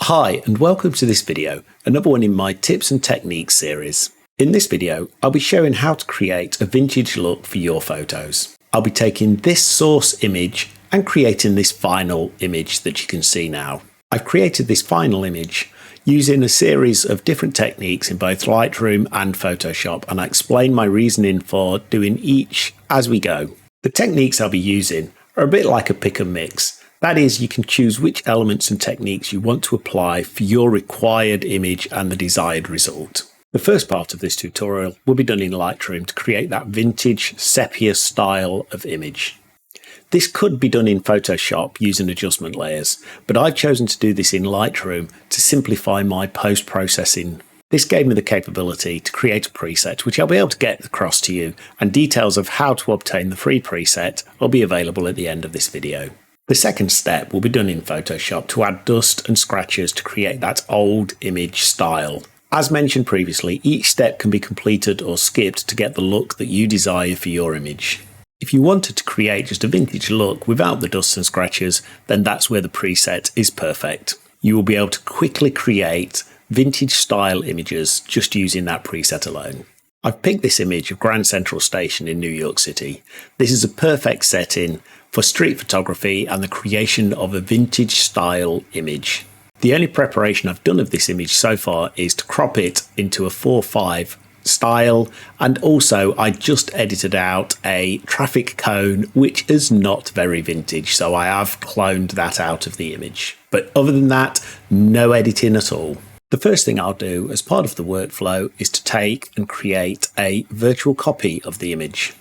Hi and welcome to this video, another one in my tips and techniques series. In this video, I'll be showing how to create a vintage look for your photos. I'll be taking this source image and creating this final image that you can see now. I've created this final image using a series of different techniques in both Lightroom and Photoshop, and I explain my reasoning for doing each as we go. The techniques I'll be using are a bit like a pick and mix. That is, you can choose which elements and techniques you want to apply for your required image and the desired result. The first part of this tutorial will be done in Lightroom to create that vintage sepia style of image. This could be done in Photoshop using adjustment layers, but I've chosen to do this in Lightroom to simplify my post-processing. This gave me the capability to create a preset, which I'll be able to get across to you, and details of how to obtain the free preset will be available at the end of this video. The second step will be done in Photoshop to add dust and scratches to create that old image style. As mentioned previously, each step can be completed or skipped to get the look that you desire for your image. If you wanted to create just a vintage look without the dust and scratches, then that's where the preset is perfect. You will be able to quickly create vintage style images just using that preset alone. I've picked this image of Grand Central Station in New York City. This is a perfect setting for street photography and the creation of a vintage style image. The only preparation I've done of this image so far is to crop it into a 4:5 style, and also I just edited out a traffic cone which is not very vintage, so I have cloned that out of the image. But other than that, no editing at all. The first thing I'll do as part of the workflow is to take and create a virtual copy of the image.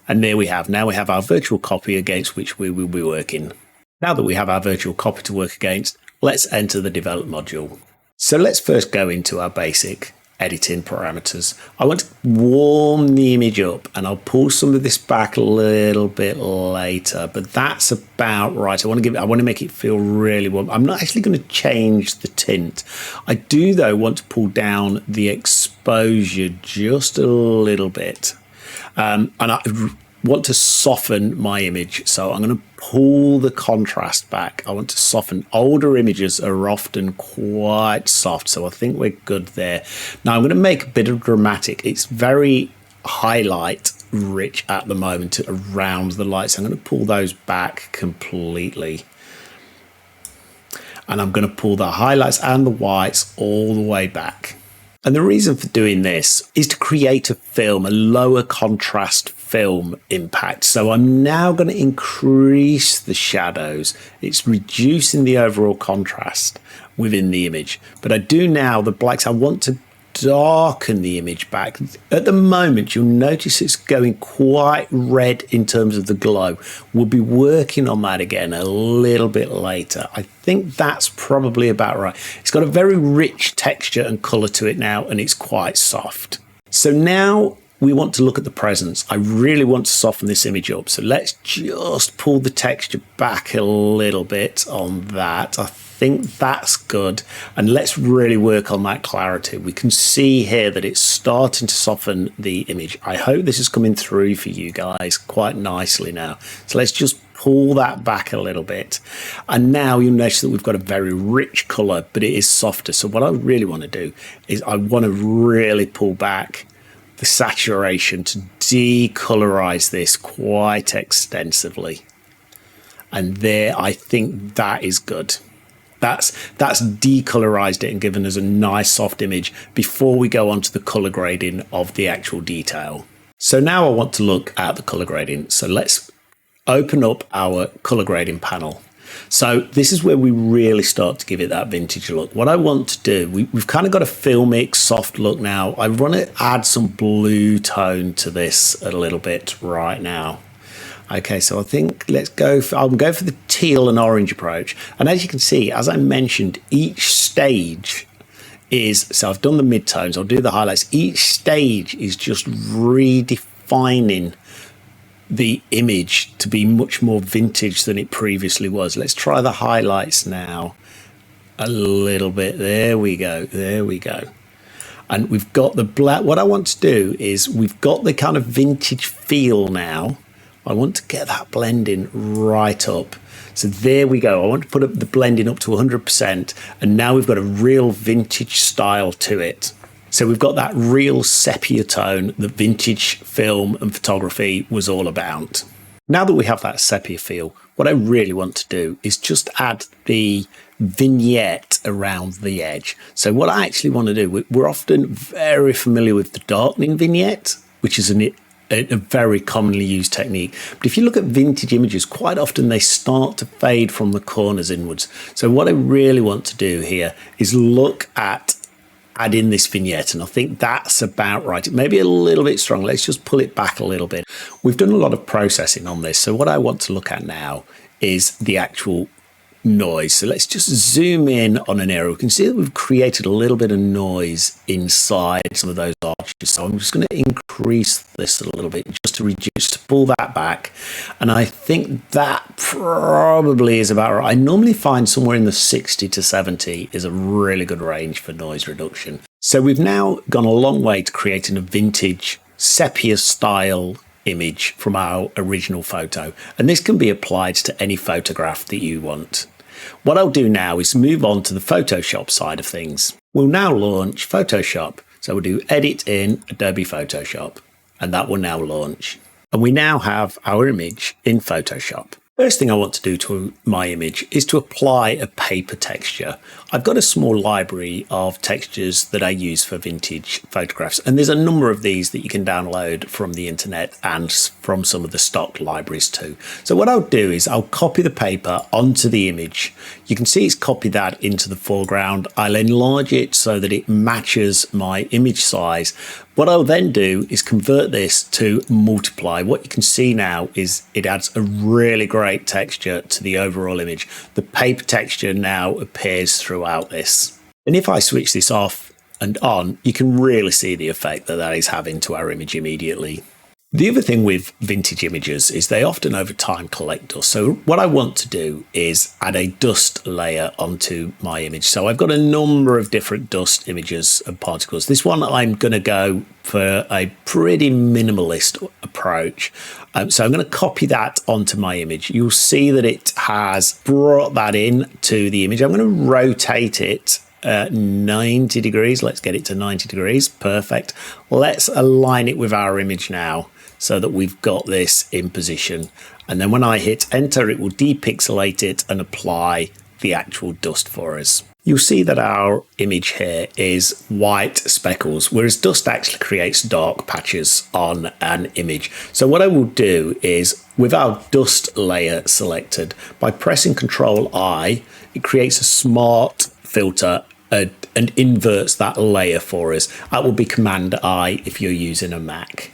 And there we have. Now we have our virtual copy against which we will be working. Now that we have our virtual copy to work against, let's enter the develop module. So let's first go into our basic editing parameters. I want to warm the image up, and I'll pull some of this back a little bit later, but that's about right. I want to make it feel really warm. I'm not actually going to change the tint. I do though want to pull down the exposure just a little bit. And I want to soften my image, so I'm going to pull the contrast back. I want to soften. Older images are often quite soft, so I think we're good there. Now I'm going to make a bit of dramatic. It's very highlight rich at the moment around the lights. I'm going to pull those back completely. And I'm going to pull the highlights and the whites all the way back. And the reason for doing this is to create a film, a lower contrast film impact. So I'm now going to increase the shadows. It's reducing the overall contrast within the image. But I do now the blacks. I want to darken the image back. At the moment, you'll notice it's going quite red in terms of the glow. We'll be working on that again a little bit later. I think that's probably about right. It's got a very rich texture and color to it now, and it's quite soft. So now we want to look at the presence. I really want to soften this image up. So let's just pull the texture back a little bit on that. I think that's good. And let's really work on that clarity. We can see here that it's starting to soften the image. I hope this is coming through for you guys quite nicely now. So let's just pull that back a little bit. And now you'll notice that we've got a very rich color, but it is softer. So what I really want to do is I want to really pull back the saturation to decolorize this quite extensively. And there, I think that is good. That's decolorized it and given us a nice soft image before we go on to the color grading of the actual detail. So now I want to look at the color grading. So let's open up our color grading panel. So this is where we really start to give it that vintage look. What I want to do, we've kind of got a filmic soft look now. I want to add some blue tone to this a little bit right now. Okay, so I think I'll go for the teal and orange approach. And as you can see, as I mentioned, each stage so I've done the midtones, I'll do the highlights. Each stage is just redefining the image to be much more vintage than it previously was. Let's try the highlights now a little bit. There we go. There we go. And we've got the black. What I want to do is we've got the kind of vintage feel now I want to get that blending right up. So there we go. I want to put up the blending up to 100%. And now we've got a real vintage style to it. So we've got that real sepia tone that vintage film and photography was all about. Now that we have that sepia feel, what I really want to do is just add the vignette around the edge. So what I actually want to do, we're often very familiar with the darkening vignette, which is a very commonly used technique. But if you look at vintage images, quite often they start to fade from the corners inwards. So what I really want to do here is look at adding this vignette, and I think that's about right. It may be a little bit strong. Let's just pull it back a little bit. We've done a lot of processing on this, so what I want to look at now is the actual noise. So let's just zoom in on an area. We can see that we've created a little bit of noise inside some of those arches. So I'm just going to increase this a little bit just to reduce, to pull that back. And I think that probably is about right. I normally find somewhere in the 60 to 70 is a really good range for noise reduction. So we've now gone a long way to creating a vintage sepia style image from our original photo. And this can be applied to any photograph that you want. What I'll do now is move on to the Photoshop side of things. We'll now launch Photoshop. So we'll do Edit in Adobe Photoshop, and that will now launch. And we now have our image in Photoshop. First thing I want to do to my image is to apply a paper texture. I've got a small library of textures that I use for vintage photographs, and there's a number of these that you can download from the internet and from some of the stock libraries too. So what I'll do is I'll copy the paper onto the image. You can see it's copied that into the foreground. I'll enlarge it so that it matches my image size. What I'll then do is convert this to multiply. What you can see now is it adds a really great texture to the overall image. The paper texture now appears throughout this. And if I switch this off and on, you can really see the effect that that is having to our image immediately. The other thing with vintage images is they often over time collect dust. So what I want to do is add a dust layer onto my image. So I've got a number of different dust images and particles. This one I'm going to go for a pretty minimalist approach. So I'm going to copy that onto my image. You'll see that it has brought that in to the image. I'm going to rotate it 90 degrees. Let's get it to 90 degrees. Perfect. Let's align it with our image now, so that we've got this in position. And then when I hit enter, it will depixelate it and apply the actual dust for us. You'll see that our image here is white speckles, whereas dust actually creates dark patches on an image. So what I will do is, with our dust layer selected, by pressing Ctrl-I, it creates a smart filter and inverts that layer for us. That will be Command-I if you're using a Mac.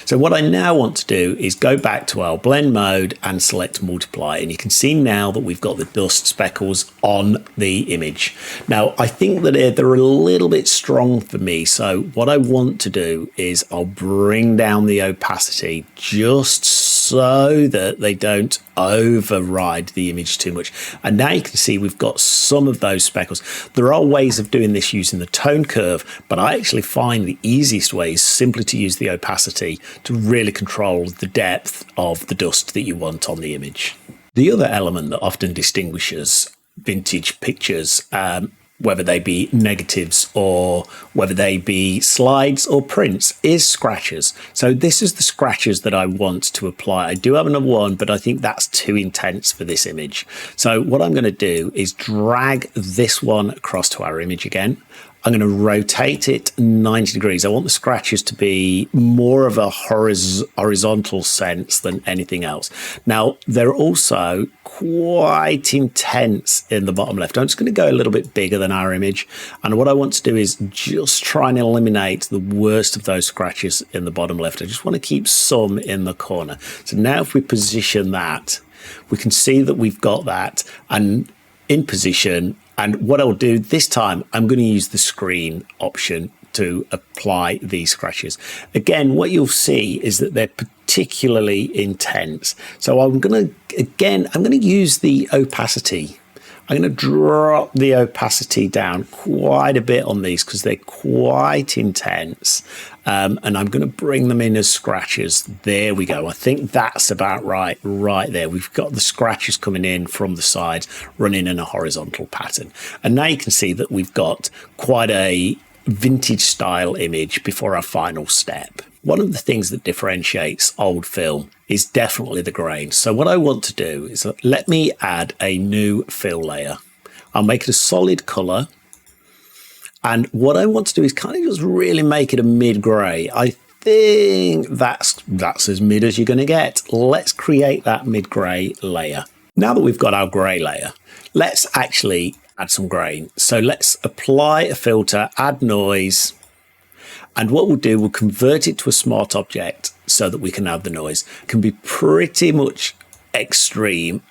So what I now want to do is go back to our blend mode and select multiply, and you can see now that we've got the dust speckles on the image. Now I think that they're a little bit strong for me, so what I want to do is I'll bring down the opacity just so that they don't override the image too much. And now you can see we've got some of those speckles. There are ways of doing this using the tone curve, but I actually find the easiest way is simply to use the opacity to really control the depth of the dust that you want on the image. The other element that often distinguishes vintage pictures, whether they be negatives or whether they be slides or prints, is scratches. So this is the scratches that I want to apply. I do have another one, but I think that's too intense for this image. So what I'm going to do is drag this one across to our image again. I'm going to rotate it 90 degrees. I want the scratches to be more of a horizontal sense than anything else. Now, they're also quite intense in the bottom left. I'm just going to go a little bit bigger than our image. And what I want to do is just try and eliminate the worst of those scratches in the bottom left. I just want to keep some in the corner. So now if we position that, we can see that we've got that and in position. And what I'll do this time, I'm going to use the screen option to apply these scratches. Again, what you'll see is that they're particularly intense. So I'm going to use the opacity. I'm going to drop the opacity down quite a bit on these because they're quite intense. And I'm going to bring them in as scratches. There we go. I think that's about right there. We've got the scratches coming in from the sides, running in a horizontal pattern. And now you can see that we've got quite a vintage style image before our final step. One of the things that differentiates old film is definitely the grain. So what I want to do is let me add a new fill layer. I'll make it a solid color. And what I want to do is kind of just really make it a mid-gray. I think that's as mid as you're going to get. Let's create that mid-gray layer. Now that we've got our gray layer, let's actually add some grain. So let's apply a filter, add noise. And what we'll do, we'll convert it to a smart object so that we can add the noise. It can be pretty much extreme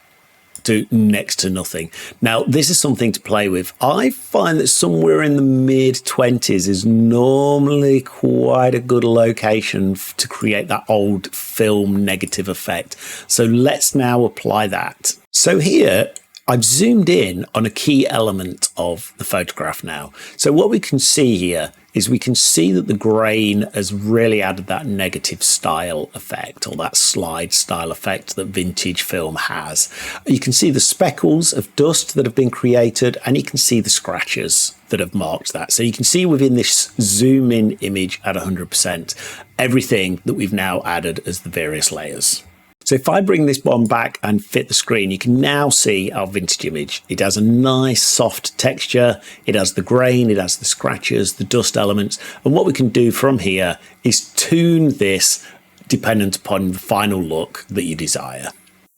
to next to nothing. Now, this is something to play with. I find that somewhere in the mid-20s is normally quite a good location to create that old film negative effect. So let's now apply that. So here, I've zoomed in on a key element of the photograph now. So what we can see here is we can see that the grain has really added that negative style effect, or that slide style effect that vintage film has. You can see the speckles of dust that have been created, and you can see the scratches that have marked that. So you can see within this zoom in image at 100%, everything that we've now added as the various layers. So if I bring this one back and fit the screen, you can now see our vintage image. It has a nice soft texture. It has the grain, it has the scratches, the dust elements. And what we can do from here is tune this dependent upon the final look that you desire.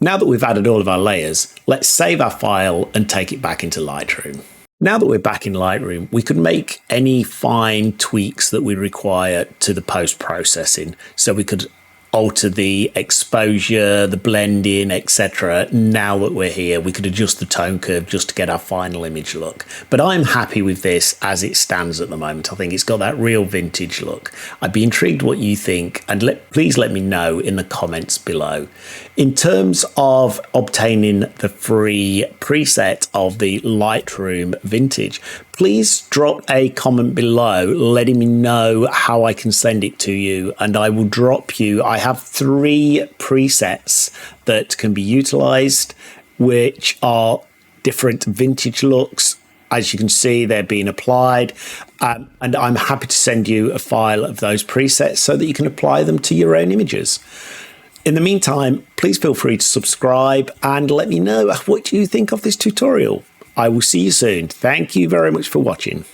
Now that we've added all of our layers, let's save our file and take it back into Lightroom. Now that we're back in Lightroom, we could make any fine tweaks that we require to the post-processing. So we could alter the exposure, the blending, etc. Now that we're here, we could adjust the tone curve just to get our final image look. But I'm happy with this as it stands at the moment. I think it's got that real vintage look. I'd be intrigued what you think, and please let me know in the comments below. In terms of obtaining the free preset of the Lightroom Vintage, please drop a comment below letting me know how I can send it to you, and I will drop you. I have 3 presets that can be utilized, which are different vintage looks. As you can see, they're being applied, and I'm happy to send you a file of those presets so that you can apply them to your own images. In the meantime, please feel free to subscribe and let me know what you think of this tutorial. I will see you soon. Thank you very much for watching.